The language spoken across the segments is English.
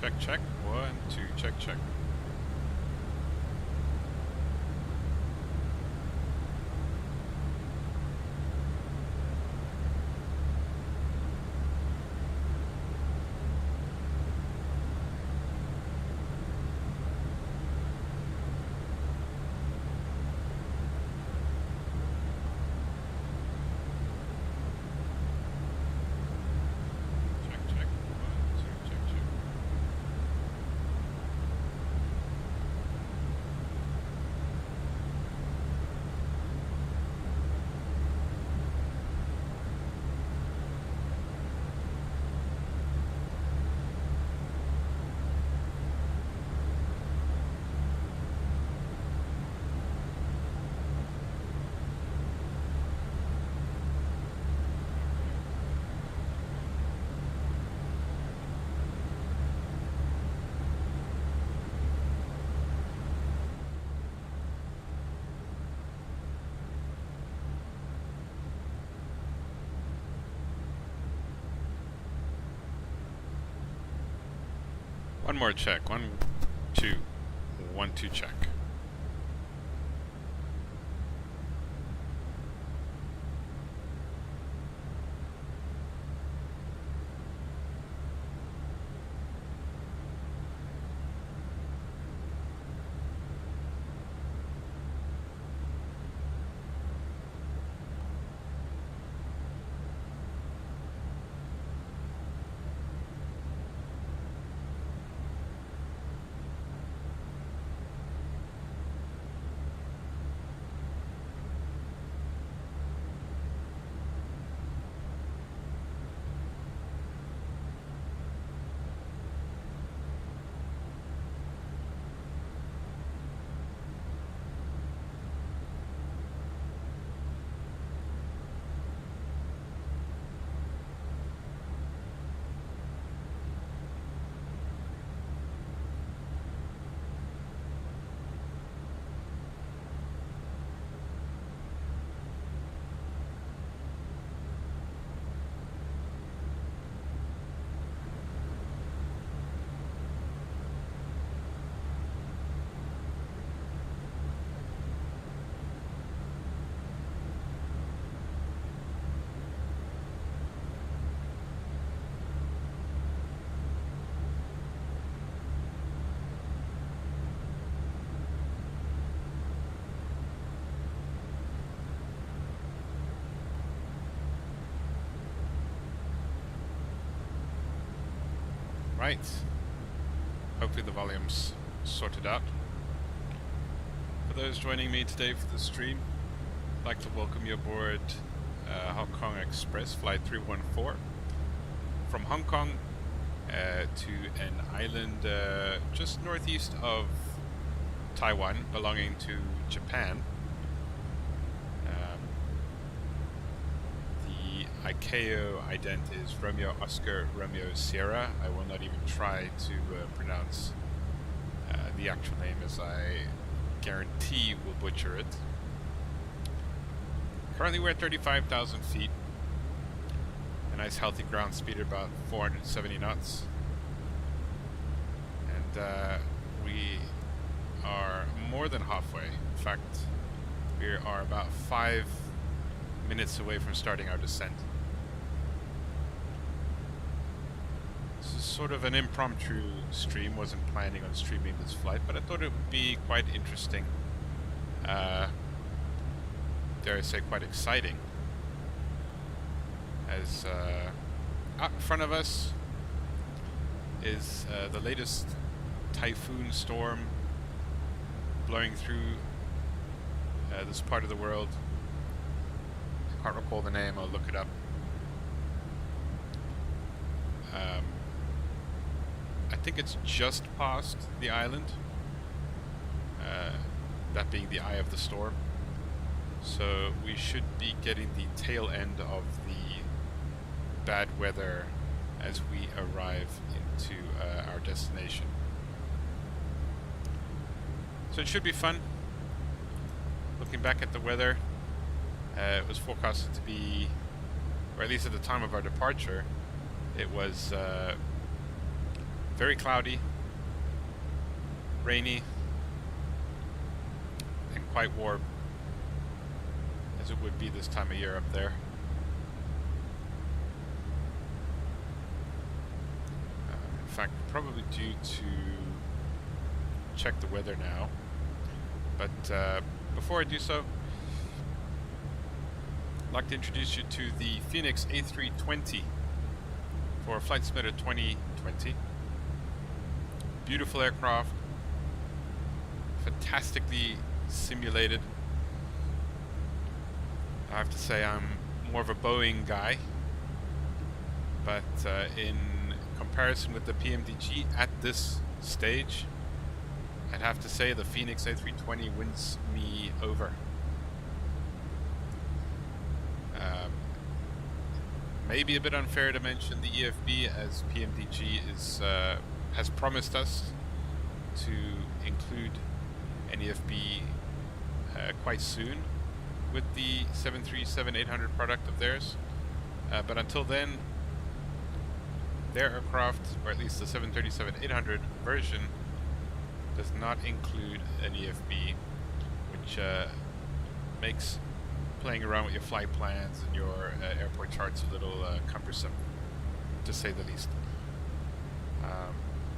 Check, check. 1, 2, check, check. One more check. 1, 2. 1, 2 check. Right. Hopefully the volume's sorted out. For those joining me today for the stream, I'd like to welcome you aboard Hong Kong Express Flight 314 from Hong Kong to an island just northeast of Taiwan belonging to Japan. ICAO ident is Romeo Oscar Romeo Sierra. I will not even try to pronounce the actual name, as I guarantee will butcher it. Currently we're at 35,000 feet. A nice healthy ground speed at about 470 knots. And we are more than halfway. In fact, we are about 5 minutes away from starting our descent. This is sort of an impromptu stream. Wasn't planning on streaming this flight, but I thought it would be quite interesting. Dare I say, quite exciting. As out in front of us is the latest typhoon storm blowing through this part of the world. I can't recall the name, I'll look it up. I think it's just past the island, that being the eye of the storm. So we should be getting the tail end of the bad weather as we arrive into our destination. So it should be fun. Looking back at the weather, it was forecasted to be, or at least at the time of our departure, it was Very cloudy, rainy, and quite warm, as it would be this time of year up there. In fact, probably due to check the weather now. But before I do so, I'd like to introduce you to the Fenix A320 for Flight Simulator 2020. Beautiful aircraft, fantastically simulated. I have to say I'm more of a Boeing guy, but in comparison with the PMDG at this stage, I'd have to say the Fenix A320 wins me over. Maybe a bit unfair to mention the EFB, as PMDG has promised us to include NEFB quite soon with the 737-800 product of theirs. But until then, their aircraft, or at least the 737-800 version, does not include an EFB, which makes playing around with your flight plans and your airport charts a little cumbersome, to say the least.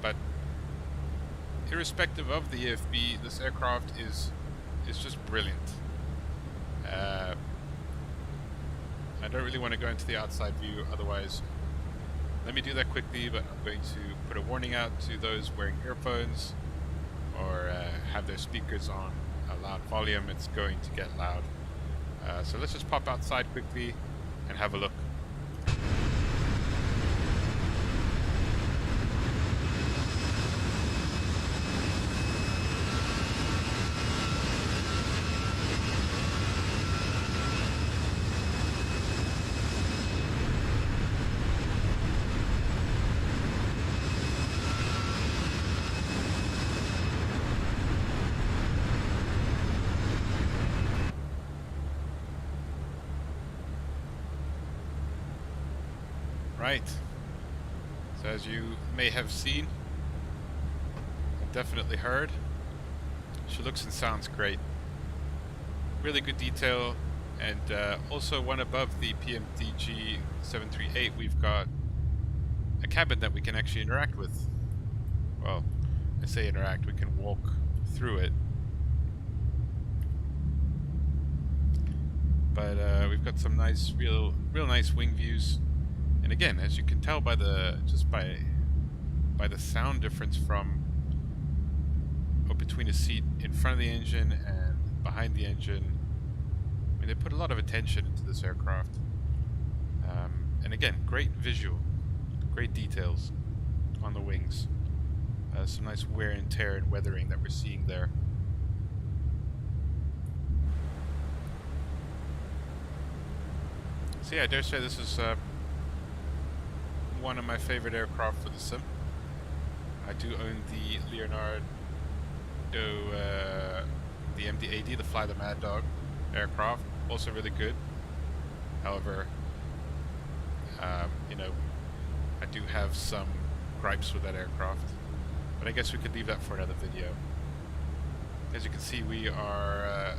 But irrespective of the EFB, this aircraft is just brilliant. I don't really want to go into the outside view, otherwise let me do that quickly, but I'm going to put a warning out to those wearing earphones or have their speakers on a loud volume. It's going to get loud. So let's just pop outside quickly and have a look. Right, so as you may have seen, definitely heard, she looks and sounds great. Really good detail, and also one above the PMDG 738, we've got a cabin that we can actually interact with. Well, I say interact, we can walk through it. But we've got some nice, real nice wing views. And again, as you can tell by the the sound difference from or between a seat in front of the engine and behind the engine, I mean, they put a lot of attention into this aircraft. And again, great visual, great details on the wings. Some nice wear and tear and weathering that we're seeing there. So yeah, I dare say this is one of my favorite aircraft for the sim. I do own the Leonardo, the MD-80, the Fly the Mad Dog aircraft, also really good. However, you know, I do have some gripes with that aircraft, but I guess we could leave that for another video. As you can see, we are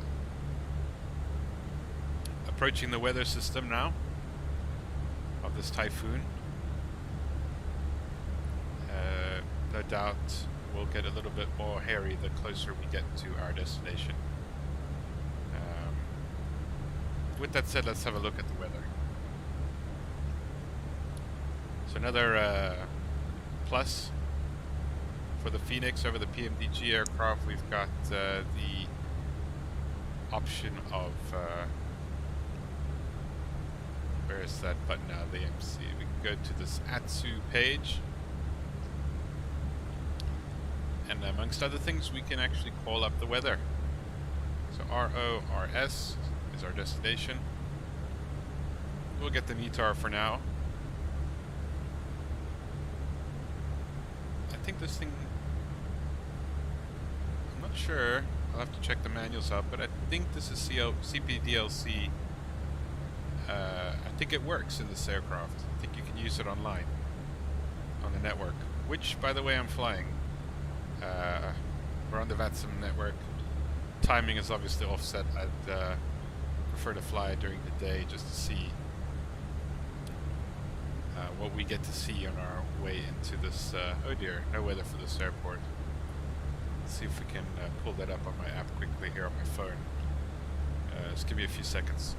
approaching the weather system now of this typhoon. No doubt we'll get a little bit more hairy the closer we get to our destination. With that said, let's have a look at the weather. So another plus for the Fenix over the PMDG aircraft, we've got the option of where is that button now? The MC. We can go to this ATSU page. And amongst other things, we can actually call up the weather. So RORS is our destination. We'll get the METAR for now. I think this thing, I'm not sure, I'll have to check the manuals up, but I think this is CPDLC. I think it works in this aircraft. I think you can use it online, on the network. which, by the way, I'm flying. We're on the VATSIM network. Timing is obviously offset. I'd prefer to fly during the day just to see what we get to see on our way into this. Oh dear, no weather for this airport. Let's see if we can pull that up on my app quickly here on my phone. Just give me a few seconds.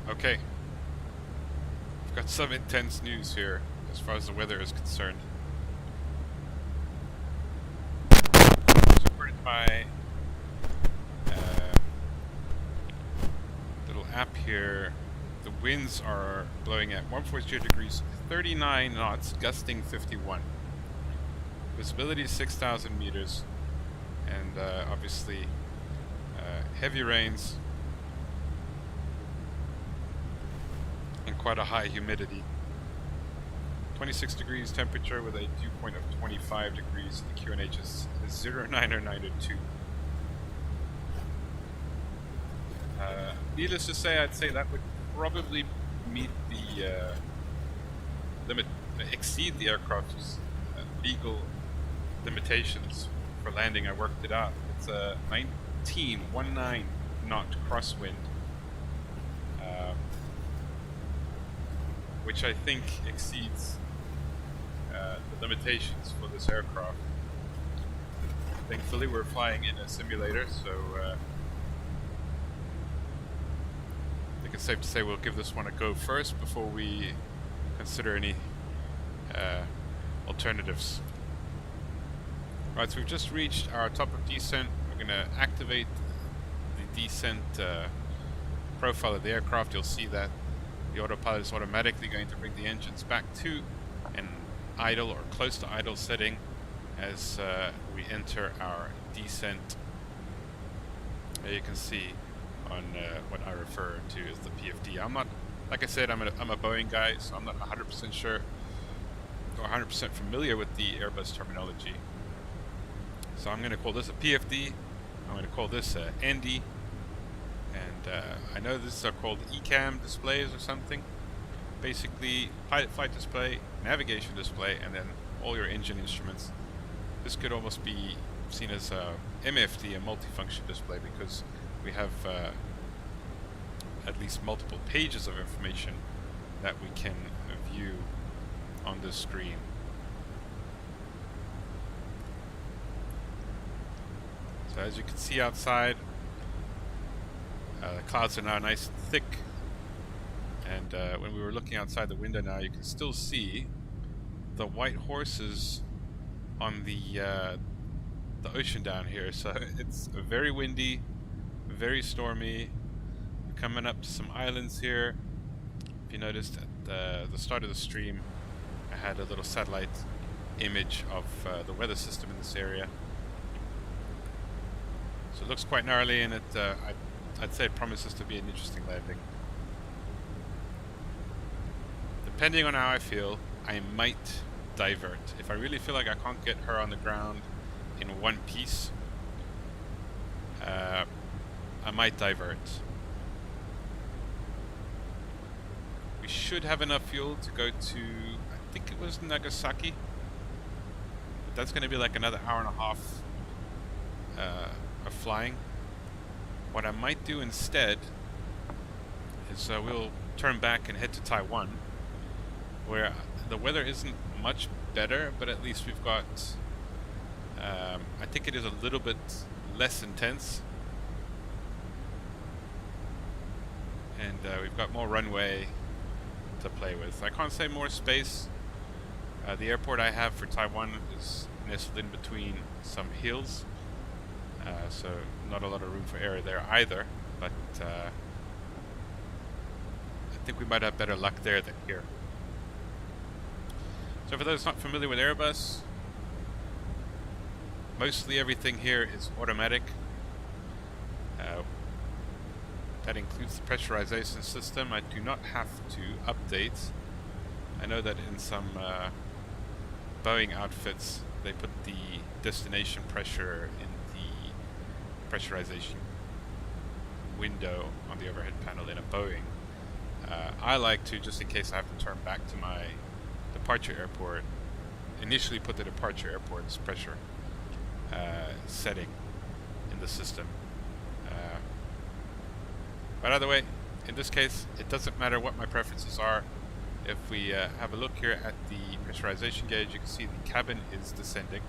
Okay. We've got some intense news here as far as the weather is concerned. So according to my little app here, the winds are blowing at 140 degrees, 39 knots, gusting 51. Visibility is 6,000 meters, and obviously heavy rains and quite a high humidity. 26 degrees temperature with a dew point of 25 degrees. The QNH is 09 or 902. Needless to say, I'd say that would probably meet the exceed the aircraft's legal limitations for landing. I worked it out. It's a 19 knot crosswind, which I think exceeds the limitations for this aircraft. Thankfully we're flying in a simulator, so I think it's safe to say we'll give this one a go first before we consider any alternatives. Right, so we've just reached our top of descent. We're going to activate the descent profile of the aircraft. You'll see that the autopilot is automatically going to bring the engines back to an idle or close to idle setting as we enter our descent. There you can see on what I refer to as the PFD. I'm not, like I said, I'm a Boeing guy, so I'm not 100% sure or 100% familiar with the Airbus terminology. So I'm going to call this a PFD. I'm going to call this a ND. And I know these are called ECAM displays or something. Basically, pilot flight display, navigation display, and then all your engine instruments. This could almost be seen as a MFD, a multifunction display, because we have at least multiple pages of information that we can view on this screen. So as you can see outside, the clouds are now nice and thick, and when we were looking outside the window now, you can still see the white horses on the ocean down here. So it's very windy, very stormy. We're coming up to some islands here. If you noticed at the start of the stream, I had a little satellite image of the weather system in this area. So it looks quite gnarly, and I'd say it promises to be an interesting landing. Depending on how I feel, I might divert. If I really feel like I can't get her on the ground in one piece, I might divert. We should have enough fuel to go to, I think it was Nagasaki. But that's going to be like another hour and a half of flying. What I might do instead is we'll turn back and head to Taiwan, where the weather isn't much better, but at least we've got, I think it is a little bit less intense, and we've got more runway to play with. I can't say more space. The airport I have for Taiwan is nestled in between some hills, so not a lot of room for error there either, but I think we might have better luck there than here. So for those not familiar with Airbus, mostly everything here is automatic. That includes the pressurization system. I do not have to update. I know that in some Boeing outfits they put the destination pressure in the pressurization window on the overhead panel in a Boeing. I like to, just in case I have to turn back to my departure airport, initially put the departure airport's pressure setting in the system. But either way, in this case, it doesn't matter what my preferences are. If we have a look here at the pressurization gauge, you can see the cabin is descending.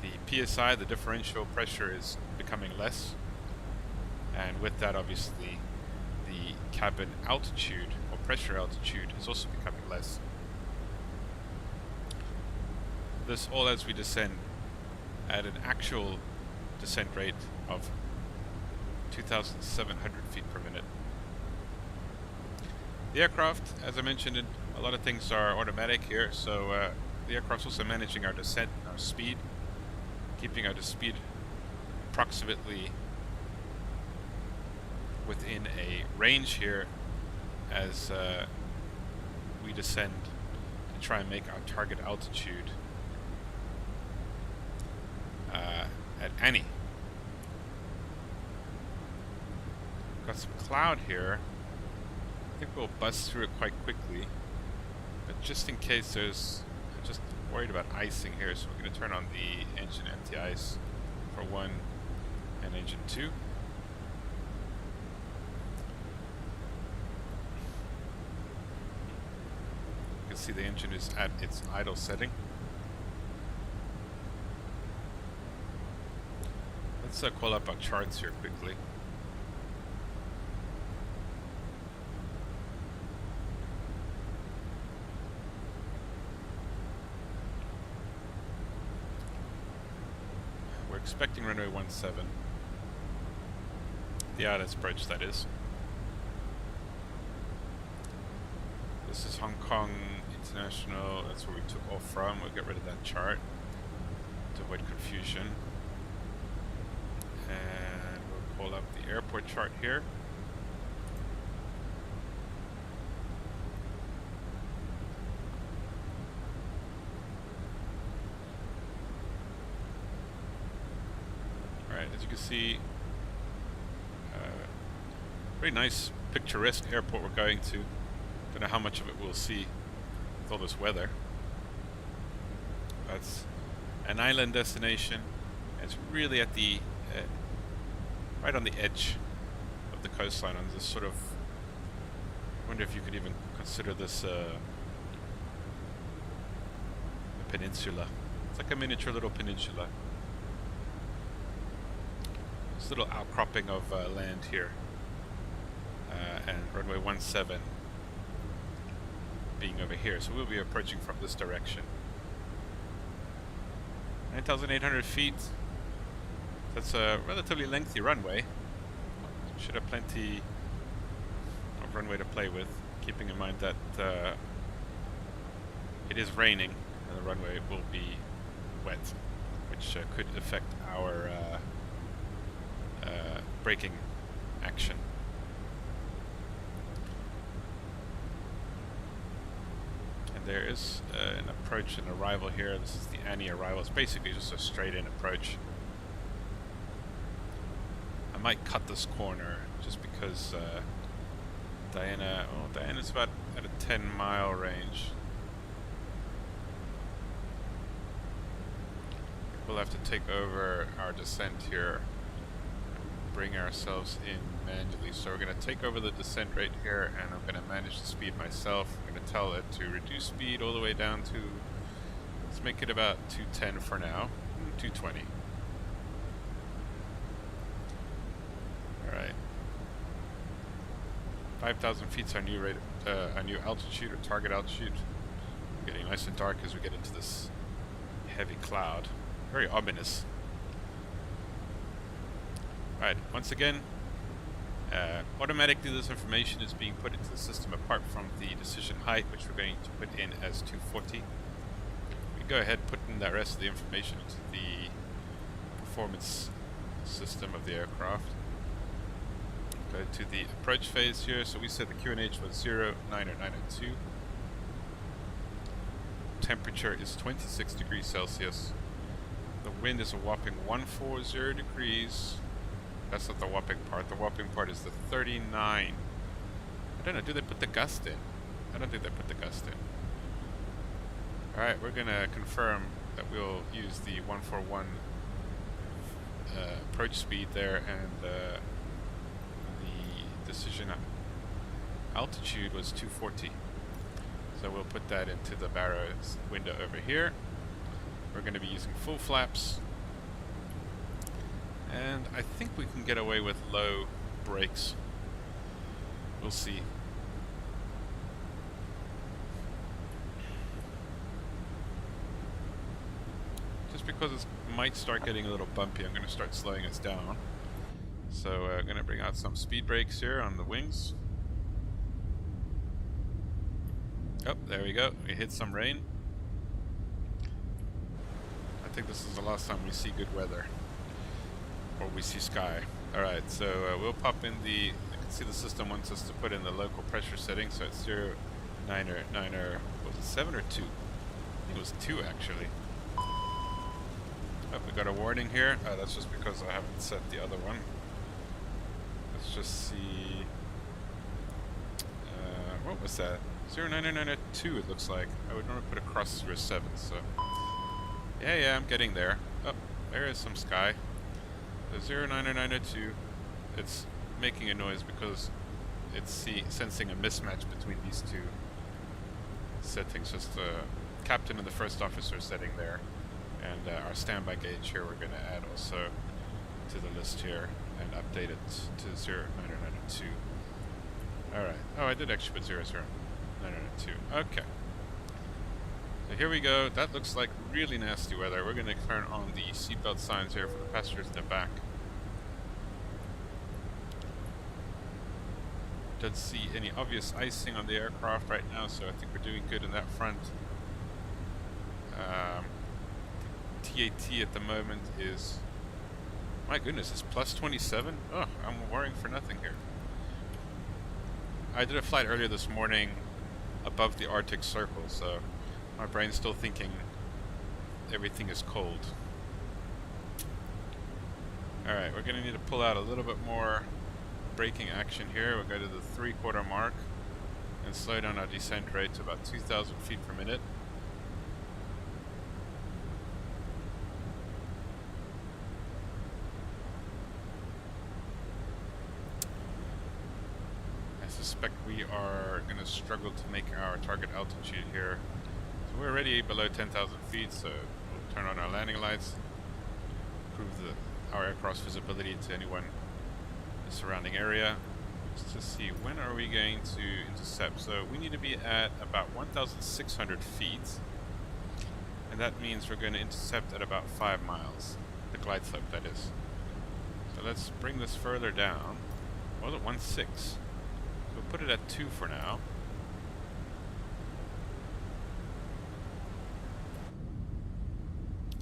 The PSI, the differential pressure, is becoming less, and with that obviously the cabin altitude or pressure altitude is also becoming less. This all as we descend at an actual descent rate of 2,700 feet per minute. The aircraft, as I mentioned, a lot of things are automatic here, so the aircraft's also managing our descent and our speed, keeping our speed approximately within a range here as we descend to try and make our target altitude at NE. Got some cloud here. I think we'll bust through it quite quickly, but just in case there's, I'm just worried about icing here, so we're going to turn on the engine anti-ice for 1 and engine 2. You can see the engine is at its idle setting. Let's call up our charts here quickly. We're expecting runway 17. The ILS approach, that is. This is Hong Kong International, that's where we took off from. We'll get rid of that chart to avoid confusion. And we'll pull up the airport chart here. Alright, as you can see, very nice picturesque airport we're going to. Don't know how much of it we'll see with all this weather. That's an island destination. It's really at the right on the edge of the coastline, on this sort of, I wonder if you could even consider this a peninsula. It's like a miniature little peninsula. This little outcropping of land here, and runway 17 being over here, so we'll be approaching from this direction. 9,800 feet. That's a relatively lengthy runway. Should have plenty of runway to play with, keeping in mind that it is raining and the runway will be wet, which could affect our braking action. And there is an approach and arrival here. This is the NE arrival. It's basically just a straight in approach. I might cut this corner just because Diana's about at a 10-mile range. We'll have to take over our descent here, bring ourselves in manually. So we're going to take over the descent rate here, and I'm going to manage the speed myself. I'm going to tell it to reduce speed all the way down to, let's make it about 210 for now, 220. Alright. 5,000 feet's our new rate, our new altitude, or target altitude. Getting nice and dark as we get into this heavy cloud. Very ominous. Alright, once again, automatically this information is being put into the system apart from the decision height, which we're going to put in as 240. We go ahead, put in the rest of the information into the performance system of the aircraft. Go to the approach phase here. So we said the QNH was 090902. Temperature is 26 degrees Celsius. The wind is a whopping 140 degrees. That's not the whopping part. The whopping part is the 39. I don't know, do they put the gust in? I don't think they put the gust in. Alright, we're gonna confirm that we'll use the 141 approach speed there, and the decision altitude was 240. So we'll put that into the Barrows window over here. We're going to be using full flaps, and I think we can get away with low brakes. We'll see. Just because it might start getting a little bumpy, I'm going to start slowing us down. So I'm going to bring out some speed brakes here on the wings. Oh, there we go. We hit some rain. I think this is the last time we see good weather, or we see sky. Alright, so we'll pop in the, you can see the system wants us to put in the local pressure setting, so it's 09er, was it 7 or 2? I think it was 2 actually. Oh, we got a warning here. Oh, that's just because I haven't set the other one. Let's just see. What was that? 090902 it looks like. I would normally put a cross through a 7, so. Yeah, I'm getting there. Oh, there is some sky. The 090902, it's making a noise because it's sensing a mismatch between these two settings, just the captain and the first officer setting there, and our standby gauge here we're going to add also to the list here and update it to 0992. Alright, oh I did actually put 0992, okay. So here we go, that looks like really nasty weather. We're going to turn on the seatbelt signs here for the passengers in the back. Don't see any obvious icing on the aircraft right now, so I think we're doing good in that front. TAT at the moment is, my goodness, it's plus 27? Oh, I'm worrying for nothing here. I did a flight earlier this morning above the Arctic Circle, so my brain's still thinking everything is cold. Alright, we're going to need to pull out a little bit more braking action here. We'll go to the 3/4 mark and slow down our descent rate to about 2,000 feet per minute. I suspect we are going to struggle to make our target altitude here. So we're already below 10,000 feet, so we'll turn on our landing lights, improve our aircraft's visibility to anyone in the surrounding area. Just to see, when are we going to intercept? So we need to be at about 1,600 feet, and that means we're going to intercept at about 5 miles, the glide slope that is. So let's bring this further down. What was it, 1.6? So we'll put it at 2 for now.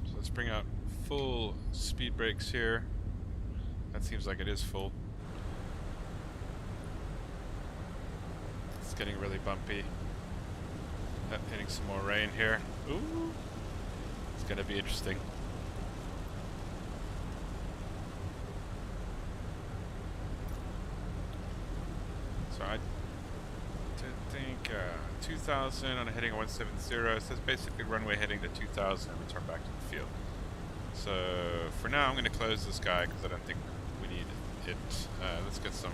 So let's bring out full speed brakes here. That seems like it is full. It's getting really bumpy. Hitting some more rain here. Ooh, it's gonna be interesting. So I think 2,000 on a heading of 170. So that's basically runway heading to 2,000 and return back to the field. So for now I'm going to close this guy because I don't think we need it. Let's get some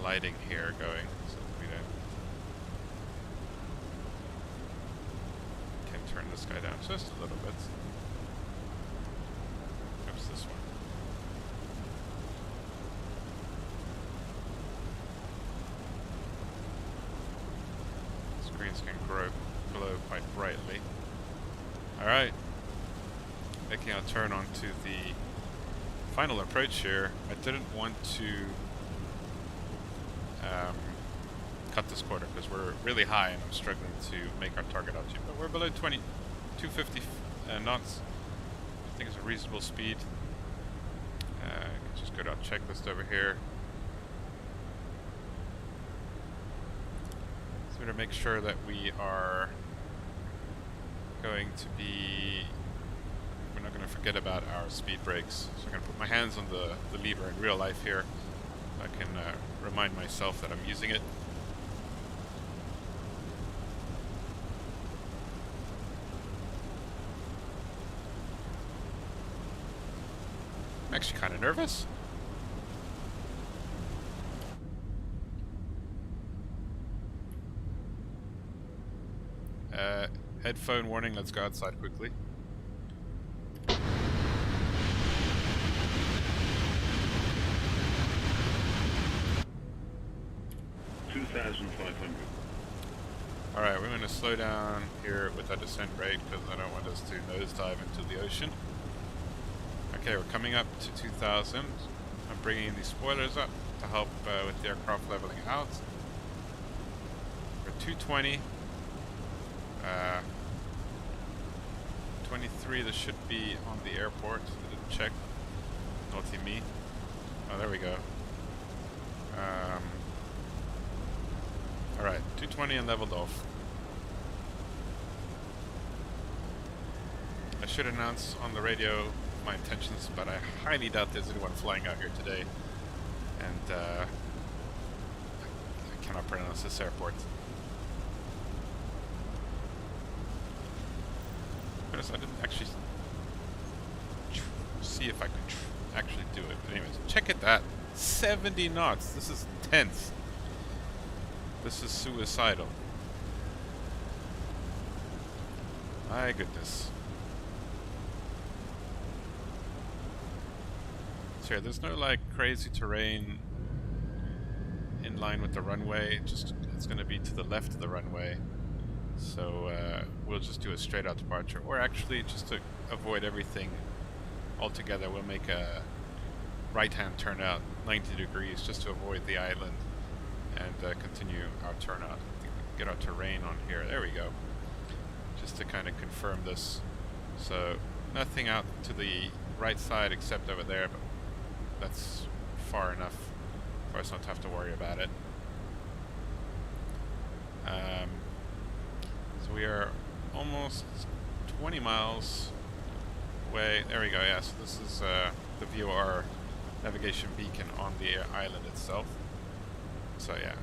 lighting here going so that we don't. Can turn this guy down just a little bit. Oops, this one. Screens can glow quite brightly. Alright. Making our turn onto the final approach here. I didn't want to cut this quarter because we're really high and I'm struggling to make our target altitude. But we're below 250 knots. I think it's a reasonable speed. Just go to our checklist over here. So to make sure that we are going to be, we're not going to forget about our speed brakes. So I'm going to put my hands on the lever in real life here. I can remind myself that I'm using it. I'm actually kind of nervous. Headphone warning, let's go outside quickly. 2,500. Alright, we're going to slow down here with our descent rate because I don't want us to nosedive into the ocean. Okay, we're coming up to 2,000. I'm bringing these spoilers up to help with the aircraft leveling out. We're 220. 23, this should be on the airport. I didn't check. Naughty me. Oh, there we go. Alright, 220 and leveled off. I should announce on the radio my intentions, but I highly doubt there's anyone flying out here today. And I cannot pronounce this airport. I didn't actually see if I could actually do it. But anyways, check it that. 70 knots. This is intense. This is suicidal. My goodness. So yeah, there's no like crazy terrain in line with the runway. It's going to be to the left of the runway. So we'll just do a straight out departure, or actually just to avoid everything altogether, we'll make a right-hand turnout 90 degrees just to avoid the island and continue our turnout. Get our terrain on here. There we go. Just to kind of confirm this. So nothing out to the right side except over there, but that's far enough for us not to have to worry about it. So we are almost 20 miles away. There we go. Yeah, so this is the VOR navigation beacon on the island itself. So yeah,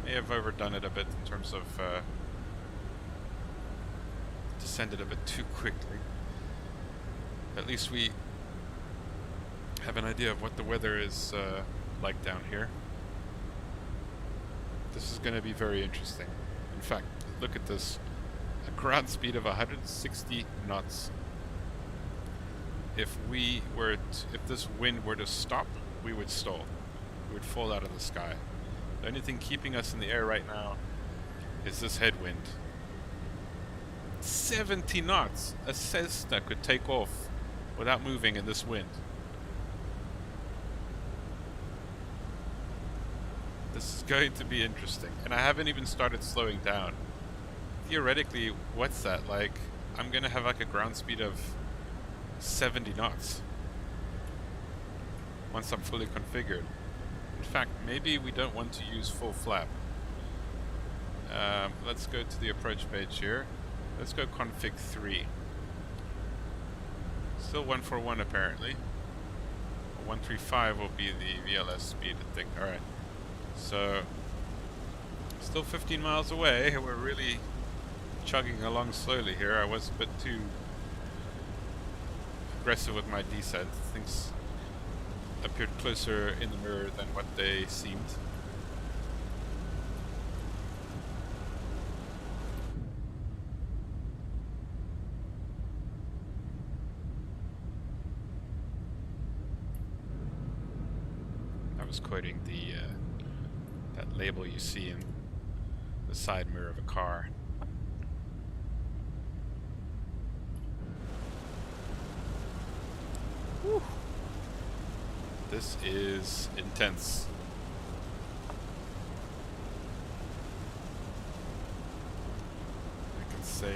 I may have overdone it a bit in terms of descended a bit too quickly. At least we have an idea of what the weather is like down here. This is going to be very interesting. In fact, look at this. A ground speed of 160 knots. If this wind were to stop, we would stall. We would fall out of the sky. The only thing keeping us in the air right now is this headwind. 70 knots! A Cessna could take off without moving in this wind. This is going to be interesting. And I haven't even started slowing down. Theoretically, what's that? Like, I'm gonna have like a ground speed of 70 knots once I'm fully configured. In fact, maybe we don't want to use full flap. Let's go to the approach page here. Let's go config 3. Still 141 apparently. 135 will be the VLS speed, I think. Alright. So, still 15 miles away. We're really chugging along slowly here. I was a bit too aggressive with my descent. Things appeared closer in the mirror than what they seemed. I was quoting the that label you see in the side mirror of a car. Whew. This is intense. I can say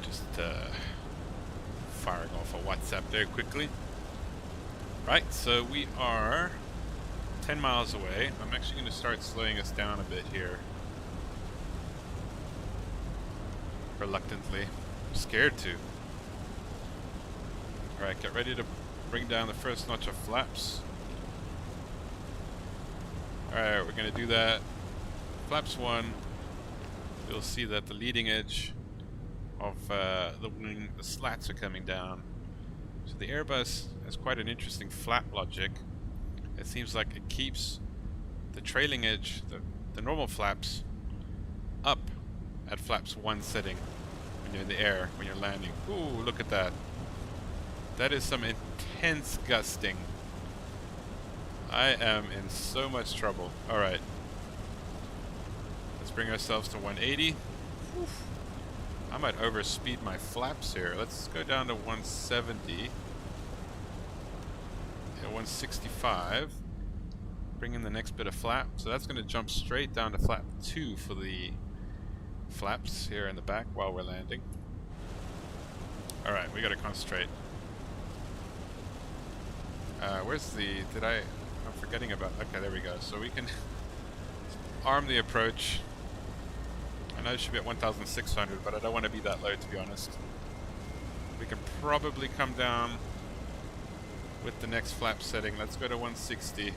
just firing off a WhatsApp there quickly. Right, so we are 10 miles away. I'm actually going to start slowing us down a bit here. Reluctantly. I'm scared to. Alright, get ready to bring down the first notch of flaps. Alright, we're going to do that. Flaps 1. You'll see that the leading edge of the wing, the slats are coming down. So the Airbus has quite an interesting flap logic. It seems like it keeps the trailing edge, the normal flaps, up at flaps 1 setting when you're in the air, when you're landing. Ooh, look at that. That is some intense gusting. I am in so much trouble. Alright. Let's bring ourselves to 180. Oof. I might overspeed my flaps here. Let's go down to 170. 165. Bring in the next bit of flap. So that's going to jump straight down to flap 2 for the flaps here in the back while we're landing. Alright, we got to concentrate. Where's the... I'm forgetting about... Okay, there we go. So we can arm the approach. I know it should be at 1,600, but I don't want to be that low, to be honest. We can probably come down with the next flap setting. Let's go to 160.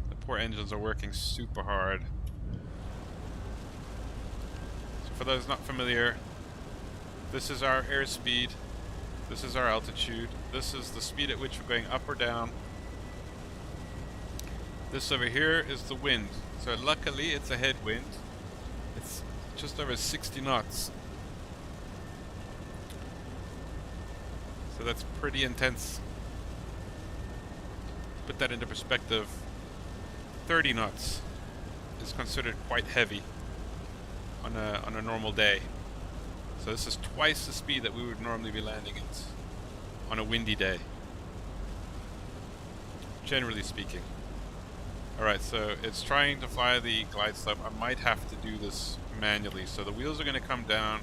The poor engines are working super hard. So for those not familiar, this is our airspeed This is our altitude. This is the speed at which we're going up or down. This over here is the wind. So luckily it's a headwind. It's just over 60 knots. So that's pretty intense. Put that into perspective, 30 knots is considered quite heavy on a normal day. So this is twice the speed that we would normally be landing at on a windy day, generally speaking. Alright, so it's trying to fly the glide slope. I might have to do this manually. So the wheels are going to come down.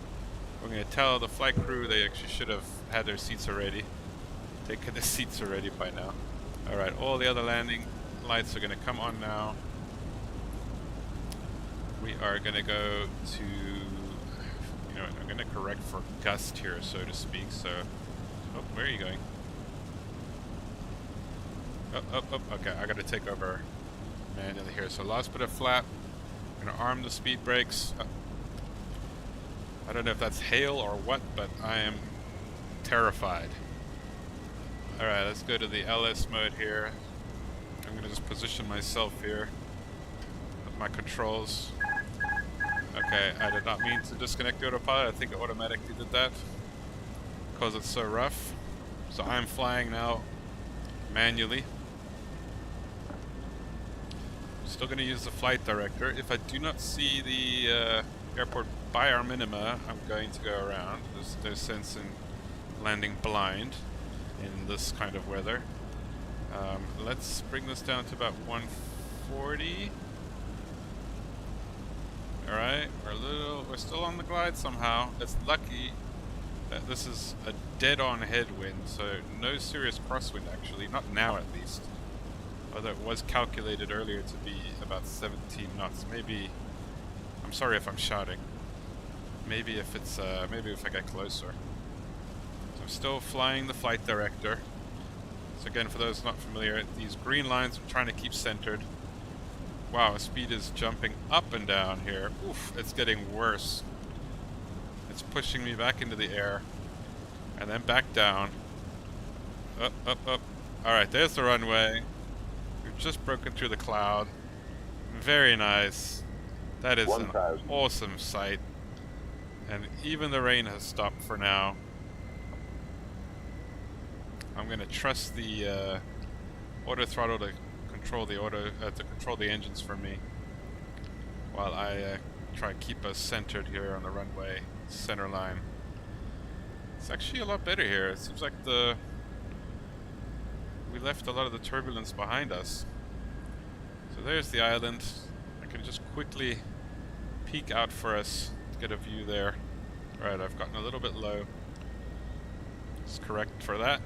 We're going to tell the flight crew they actually should have had their seats already. Taken the seats already by now. Alright, all the other landing lights are going to come on now. We are going to go to, you know, I'm going to correct for gust here, so to speak. So, oh, where are you going? Oh, okay, I got to take over manually here. So last bit of flap. I'm going to arm the speed brakes. I don't know if that's hail or what, but I am terrified. Alright, let's go to the LS mode here. I'm going to just position myself here with my controls. Okay, I did not mean to disconnect the autopilot. I think it automatically did that because it's so rough. So I'm flying now manually. Still going to use the flight director. If I do not see the airport by our minima, I'm going to go around. There's no sense in landing blind in this kind of weather. Let's bring this down to about 140. Alright, we're still on the glide somehow. It's lucky that this is a dead-on headwind, so no serious crosswind actually, not now at least. Although it was calculated earlier to be about 17 knots. Maybe, I'm sorry if I'm shouting. Maybe if it's, maybe if I get closer. So I'm still flying the flight director. So again, for those not familiar, these green lines I'm trying to keep centered. Wow, speed is jumping up and down here. Oof, it's getting worse. It's pushing me back into the air. And then back down. Up, up, up. Alright, there's the runway. We've just broken through the cloud. Very nice. That is an awesome sight. And even the rain has stopped for now. I'm gonna trust the auto throttle to control the engines for me, while I try to keep us centered here on the runway center line. It's actually a lot better here. It seems like we left a lot of the turbulence behind us. So there's the island. I can just quickly peek out for us to get a view there. Alright, I've gotten a little bit low. Let's correct for that.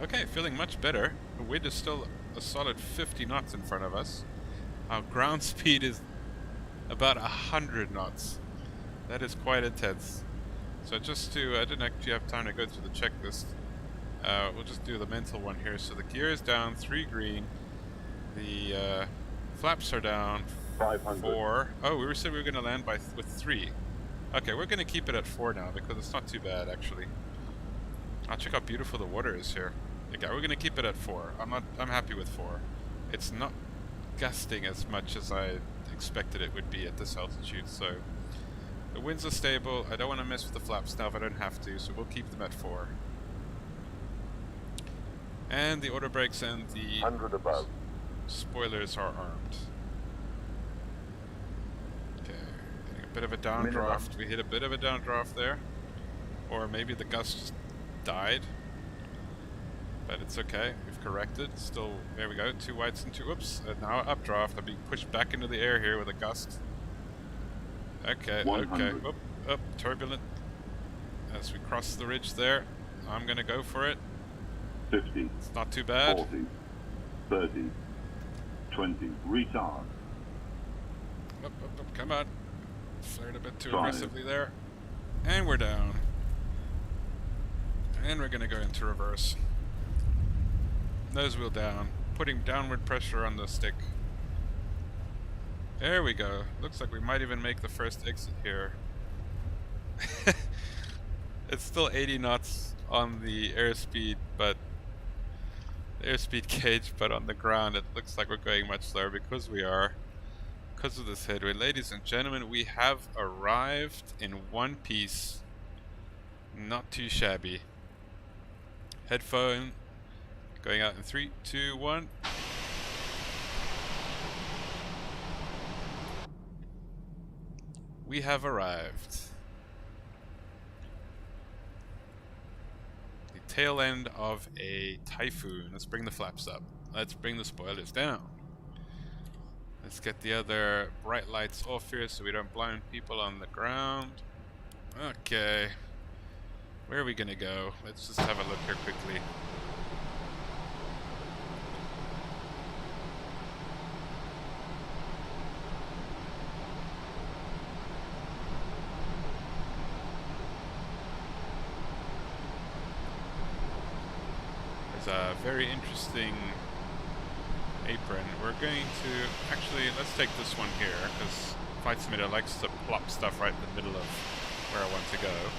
Okay, feeling much better. The wind is still a solid 50 knots in front of us. Our ground speed is about 100 knots. That is quite intense. So just to, I didn't actually have time to go through the checklist. We'll just do the mental one here. So the gear is down, 3 green. The flaps are down, 4. Oh, we said we were going to land with 3. Okay, we're going to keep it at 4 now because it's not too bad actually. I'll check how beautiful the water is here. Okay, we're going to keep it at 4. I'm happy with 4. It's not gusting as much as I expected it would be at this altitude, so the winds are stable. I don't want to mess with the flaps now if I don't have to, so we'll keep them at 4. And the auto brakes and the 100 above. Spoilers are armed. Okay, getting a bit of a downdraft. We hit a bit of a downdraft there. Or maybe the gust died. But it's okay, we've corrected. Still, there we go, 2 whites and 2 oops. And now updraft. I'm being pushed back into the air here with a gust. Okay, 100. okay. Up, turbulent. As we cross the ridge there, I'm gonna go for it. 50. It's not too bad. 40. 30. 20. Retard. Up, come on. Flared a bit too 5. aggressively there. And we're down. And we're gonna go into reverse. Nose wheel down. Putting downward pressure on the stick. There we go. Looks like we might even make the first exit here. It's still 80 knots on the airspeed, but the airspeed gauge, but on the ground it looks like we're going much slower because of this headwind. Ladies and gentlemen, we have arrived in one piece. Not too shabby. Headphone going out in 3, 2, 1. We have arrived. The tail end of a typhoon. Let's bring the flaps up. Let's bring the spoilers down. Let's get the other bright lights off here so we don't blind people on the ground. Okay. Where are we gonna go? Let's just have a look here quickly. There's a very interesting apron. We're going to actually, let's take this one here because Flight Simulator likes to plop stuff right in the middle of where I want to go.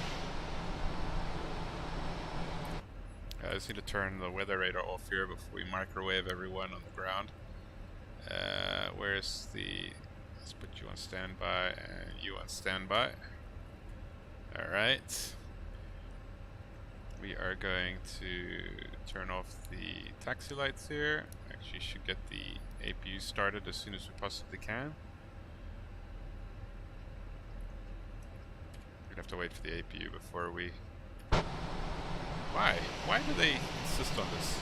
I just need to turn the weather radar off here before we microwave everyone on the ground. Where's the... Let's put you on standby and you on standby. Alright. We are going to turn off the taxi lights here. Actually should get the APU started as soon as we possibly can. We'd have to wait for the APU before we... Why? Why do they insist on this?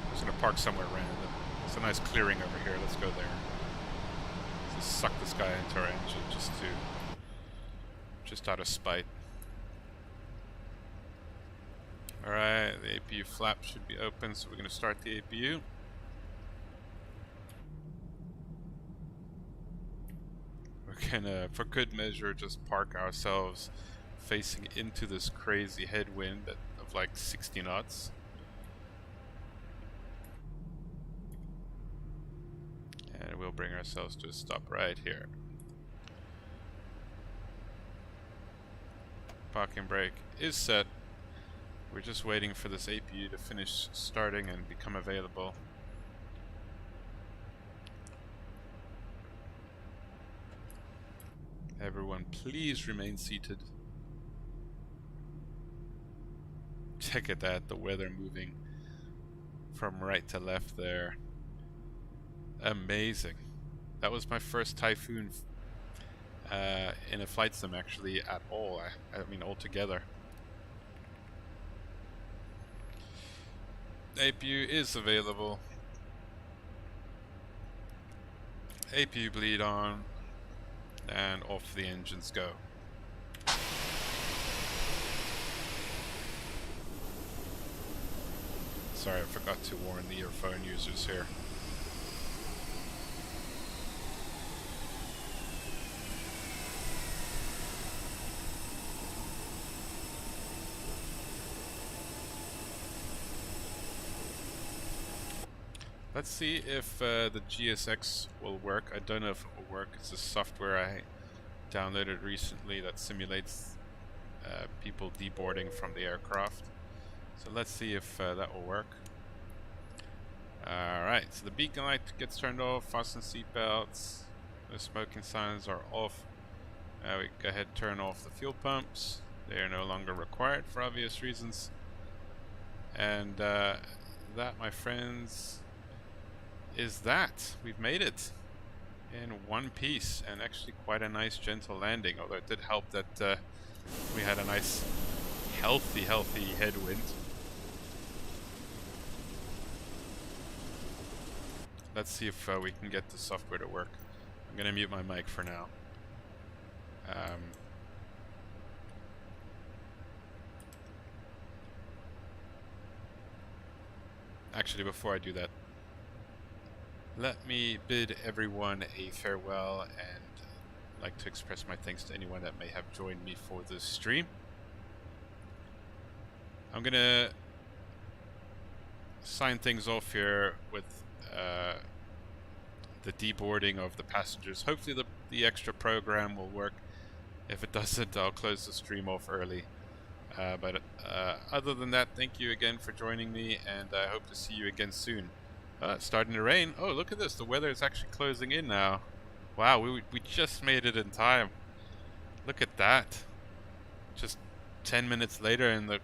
I'm just gonna park somewhere random. There's a nice clearing over here. Let's go there. Let's just suck this guy into our engine just out of spite. Alright, the APU flap should be open, so we're gonna start the APU. We're gonna, for good measure, just park ourselves facing into this crazy headwind of like 60 knots. And we'll bring ourselves to a stop right here. Parking brake is set. We're just waiting for this APU to finish starting and become available. Everyone, please remain seated. Check at that, the weather moving from right to left there. Amazing. That was my first typhoon in a flight sim actually at all. I mean altogether. APU is available. APU bleed on. And off the engines go. Sorry, I forgot to warn the earphone users here. Let's see if the GSX will work. I don't know if it will work. It's a software I downloaded recently that simulates people deboarding from the aircraft. So let's see if that will work. Alright, so the beacon light gets turned off, fasten seatbelts, the smoking signs are off. We go ahead and turn off the fuel pumps. They are no longer required for obvious reasons. And that, my friends, is that. We've made it in one piece, and actually quite a nice gentle landing, although it did help that we had a nice healthy headwind. Let's see if we can get the software to work. I'm gonna mute my mic for now. Actually, before I do that, let me bid everyone a farewell and like to express my thanks to anyone that may have joined me for this stream. I'm gonna sign things off here with the deboarding of the passengers. Hopefully the the extra program will work. If it doesn't, I'll close the stream off early. But other than that, thank you again for joining me, and I hope to see you again soon. It's starting to rain. Oh, look at this. The weather is actually closing in now. Wow, we just made it in time. Look at that. Just 10 minutes later and the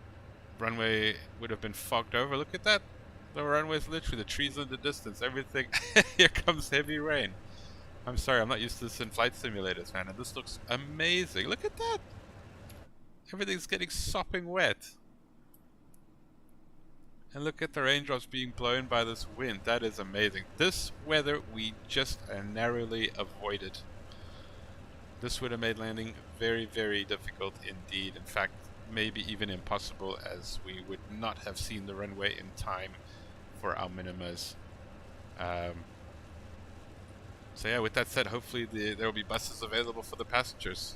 runway would have been fogged over. Look at that. The runway's literally, the trees in the distance, everything. Here comes heavy rain. I'm sorry, I'm not used to this in flight simulators, man, and this looks amazing. Look at that. Everything's getting sopping wet. And look at the raindrops being blown by this wind. That is amazing. This weather we just narrowly avoided. This would have made landing very, very difficult indeed. In fact, maybe even impossible, as we would not have seen the runway in time for our minimas. So yeah, with that said, hopefully there will be buses available for the passengers,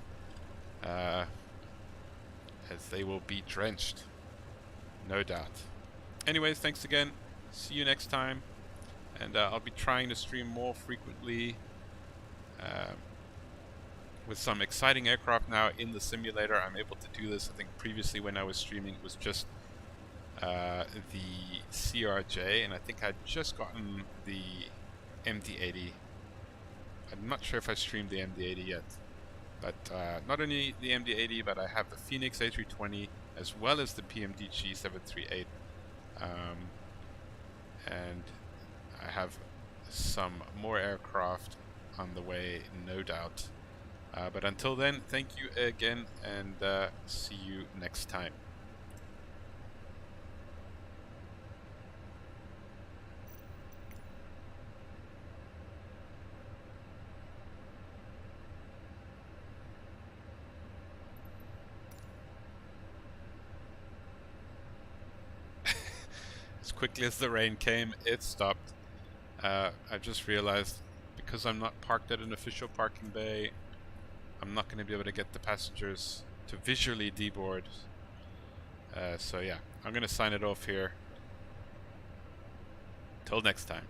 as they will be drenched, no doubt. Anyways, thanks again. See you next time, and I'll be trying to stream more frequently with some exciting aircraft now in the simulator. I'm able to do this. I think previously when I was streaming it was just the CRJ, and I think I'd just gotten the MD-80. I'm not sure if I streamed the MD-80 yet, but not only the MD-80, but I have the Fenix A320 as well as the PMDG 738, and I have some more aircraft on the way, no doubt. But until then, thank you again, and see you next time. As quickly as the rain came, it stopped. I just realized, because I'm not parked at an official parking bay, I'm not going to be able to get the passengers to visually deboard. So yeah, I'm going to sign it off here. Till next time.